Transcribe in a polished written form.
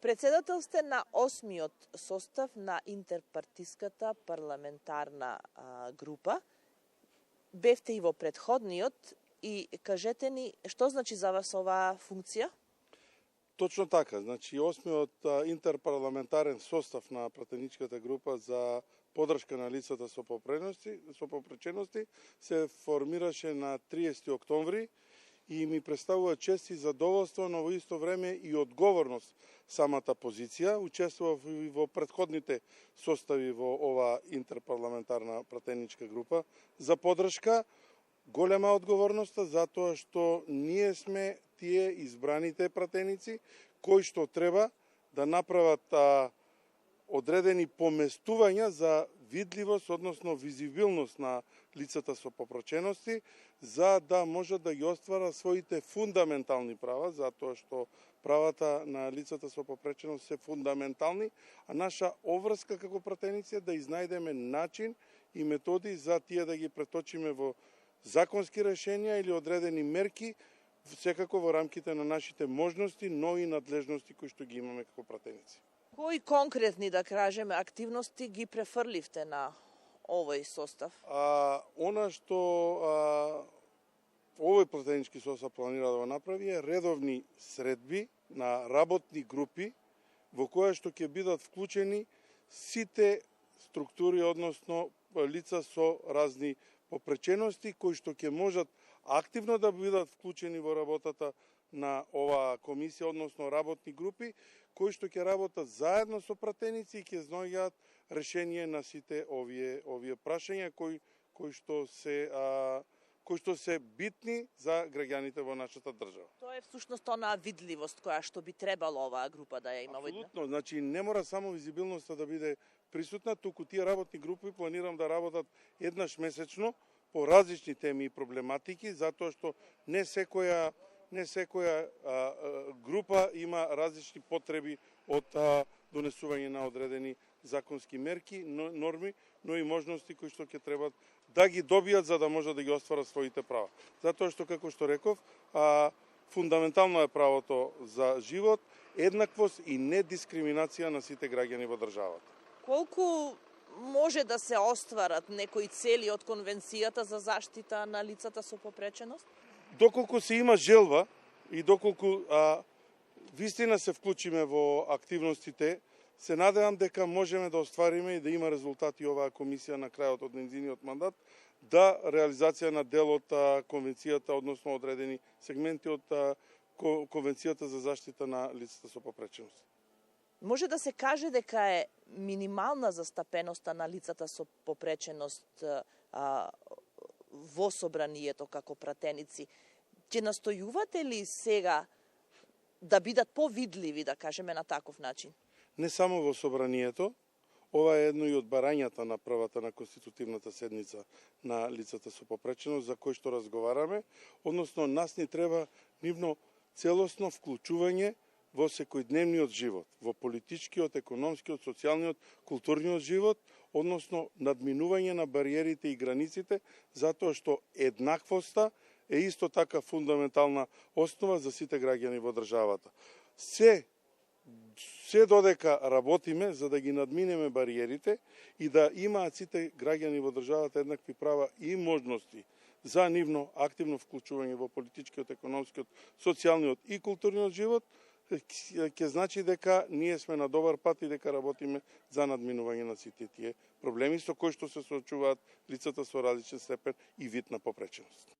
Председател сте на 8-миот состав на интерпартиската парламентарна група. Бевте и во предходниот и кажете ни што значи за вас оваа функција? Точно така, значи 8-миот интерпарламентарен состав на пратеничката група за подршка на лицата со попречености се формираше на 30 октомври и ми представува чест и задоволство, но во исто време и одговорност самата позиција. Учествував и во предходните состави во оваа интерпарламентарна пратеничка група за подршка. Голема одговорноста затоа што ние сме тие избраните пратеници кои што треба да направат одредени поместувања за видливост, односно визибилност на лицата со попречености, за да можат да ги остварат своите фундаментални права, затоа што правата на лицата со попреченост се фундаментални, а наша обврска како пратеници е да изнајдеме начин и методи за тие да ги преточиме во законски решенија или одредени мерки, секако во рамките на нашите можности, но и надлежности кои што ги имаме како пратеници. Кои конкретни, да кажеме, активности ги префрливте на овој состав? Она што овој пратенички состав планира да го направи е редовни средби на работни групи во која што ќе бидат вклучени сите структури, односно лица со разни попречености кои што ќе можат активно да бидат вклучени во работата на оваа комисија, односно работни групи, кои што ќе работат заедно со пратеници и ќе знаат решение на сите овие прашања кои што се битни за граѓаните во нашата држава. Тоа е всушност онаа видливост која што би требало оваа група да ја има. Апсолутно, значи не мора само визибилноста да биде присутна, туку тие работни групи планирам да работат еднаш месечно по различни теми и проблематики, затоа што не секоја група има различни потреби од донесување на одредени законски мерки, норми, но и можности кои што ќе требат да ги добијат за да можат да ги остварат своите права. Затоа што, како што реков, фундаментално е правото за живот, еднаквост и недискриминација на сите граѓани во државата. Колку може да се остварат некои цели од Конвенцијата за заштита на лицата со попреченост? Доколку се има желба и доколку вистина се вклучиме во активностите, се надевам дека можеме да оствариме и да има резултати оваа комисија на крајот од нејзиниот мандат, да реализација на дел од конвенцијата, односно одредени сегменти од Конвенцијата за заштита на лицата со попреченост. Може да се каже дека е минимална застапеноста на лицата со попреченост во собранието како пратеници. Ќе настојувате ли сега да бидат повидливи, да кажеме на таков начин? Не само во собранието, ова е едно и од барањата на првата на конститутивната седница на лицата со попреченост за кој што разговараме, односно нас ни треба нивно целосно вклучување во секојдневниот живот, во политичкиот, економскиот, социјалниот, културниот живот, односно надминување на бариерите и границите, затоа што еднаквоста е исто така фундаментална основа за сите граѓани во државата. Се додека работиме за да ги надминеме бариерите и да имаат сите граѓани во државата еднакви права и можности за нивно активно вклучување во политичкиот, економскиот, социјалниот и културниот живот, ќе значи дека ние сме на добар пат и дека работиме за надминување на сите тие проблеми со кои што се соочуваат лицата со различен степен и вид на попреченост.